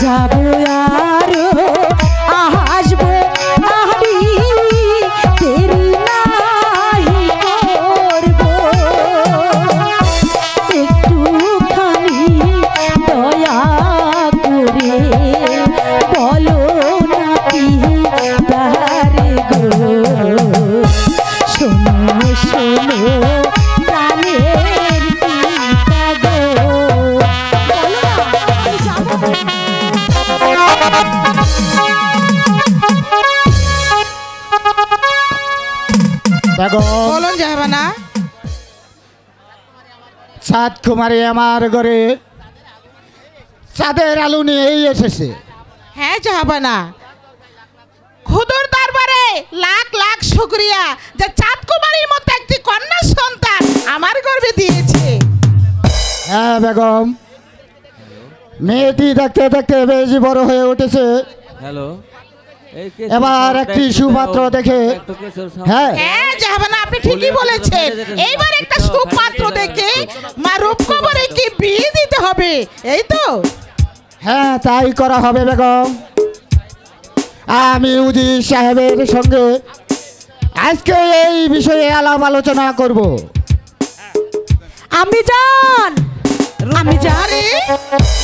যাবো আরো আসবো আমি দেরি নাহি করবো একটুখানি দয়া করে বলো না কি তারে গো শোনো শোনো প্রাণের পিতা গো বলো না আমি যাবো। বলুন জাহাবানা। চাঁদ কুমারী আমার ঘরে চাঁদের আলো নিয়েই এসেছে। হ্যাঁ জাহাবানা, খুদুর দরবারে লাখ লাখ শুকরিয়া যে চাঁদ কুমারীর মতো একটি কন্যা সন্তান আমার গর্ভে দিয়েছে। হ্যাঁ বেগম, মেয়েটি দেখতে দেখতে বেশ বড় হয়ে উঠেছে। হ্যালো, এবার একটি সুপাত্র দেখে হ্যাঁ হ্যাঁ জাহাবানা, আপনি ঠিকই বলেছেন। এইবার একটা সুপাত্র দেখে মা রূপকবরীকে বিয়ে দিতে হবে, এই তো? হ্যাঁ তাই করা হবে বেগম। আমি উজির সাহেবের সঙ্গে আজকে এই বিষয়ে আলাপ আলোচনা করব। আমি জান আমি জান আরে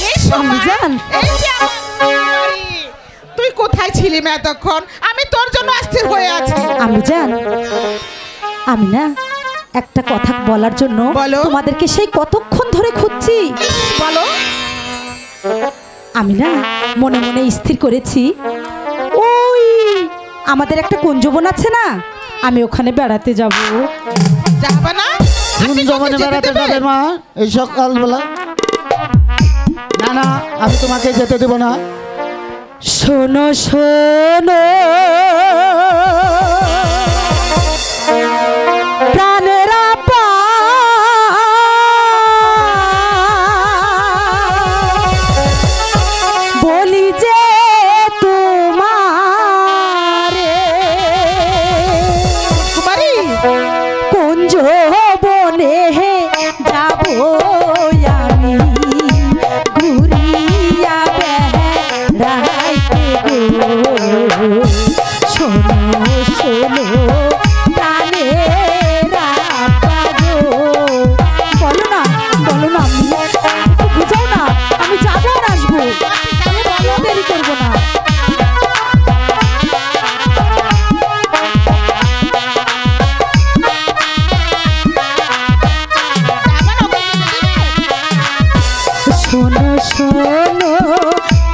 এই সময় জান। এই যে আমার কুমারী, তুই কোথায় ছিলি এতক্ষণ? আমি তোর জন্য অস্থির হয়ে আছি। আমি জান আমি না একটা কথা বলার জন্য বলো। তোমাদেরকে সেই কতক্ষণ ধরে খুঁজছি। বলো। আমি না মনে মনে স্থির করেছি ওই আমাদের একটা কুঞ্জবন আছে না, আমি ওখানে বেড়াতে যাব। জাহাবানা, কোন জমানে বেড়াতে যাবে মা এই সকালবেলা? না না, আমি তোমাকে যেতে দেব না। শোনো শোনো প্রাণের আপা বলি যে তোমারে কুমারী, কুঞ্জ বনে যাবো আমি ঘুরিয়া বেড়াইতে গো শোনো শোনো প্রাণের আপা গো বলো না আমি বুঝাও না, আমি যাবো আর আসবো, আমি ভালো দেরি করবো না। শোনো শোনো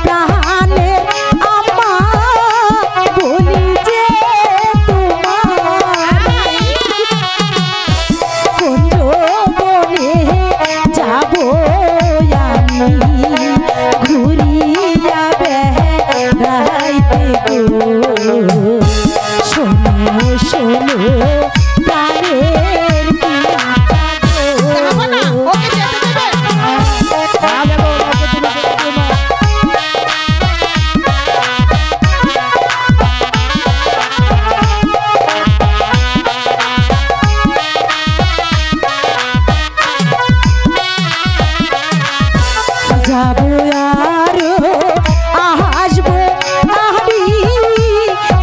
প্রাণের আমা বলি যে তোমার কুঞ্জ বনে যাবো আমি ঘুরিয়া বেড়াইতে গো শোনো শোনো প্রাণের পিতা গো। জাহাবানা, ওকে যেতে দেবে? যাবো আরো আসবো আমি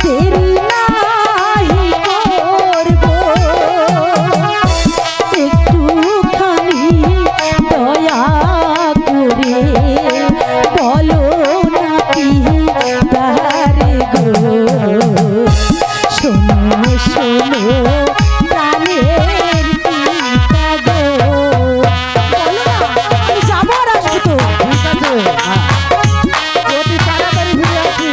দেরি নাহি করবো একটুখানি দয়া করে বলো না কি তারে গো শোনো শোনো প্রাণের পিতা গো বলো না আমি যাবো আর আসবো তো। ঠিক আছে, অতি তাড়াতাড়ি ফিরে আসি।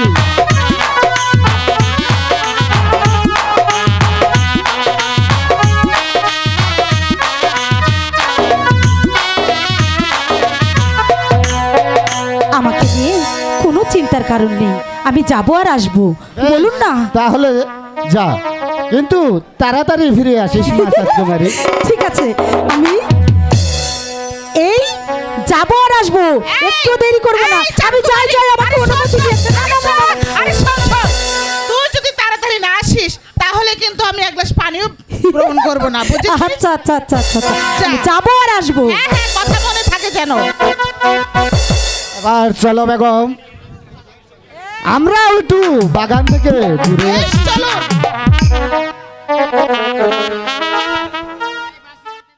আমাকে নিয়ে কোনো চিন্তার কারণ নেই, আমি যাবো আর আসবো, বলুন না। তাহলে যা, কিন্তু তাড়াতাড়ি ফিরে আসিস মা চাঁদ কুমারী। ঠিক আছে, আমি এই যাবো আর আসবো, একটু দেরি করবো না, আমি যাই আমাকে অনুমতি দিয়েছে। না না না, আরে শোন শোন, তুই যদি তাড়াতাড়ি না আসিস তাহলে কিন্তু আমি এক গ্লাস পানিও গ্রহণ করবো না, বুঝেছিস? আচ্ছা আচ্ছা আচ্ছা আচ্ছা আমি যাবো আর আসবো। হ্যাঁ হ্যাঁ, কথা মনে থাকে যেন। এবার চলো বেগম, আমরাও একটু বাগান থেকে ঘুরে বেশ, চলুন।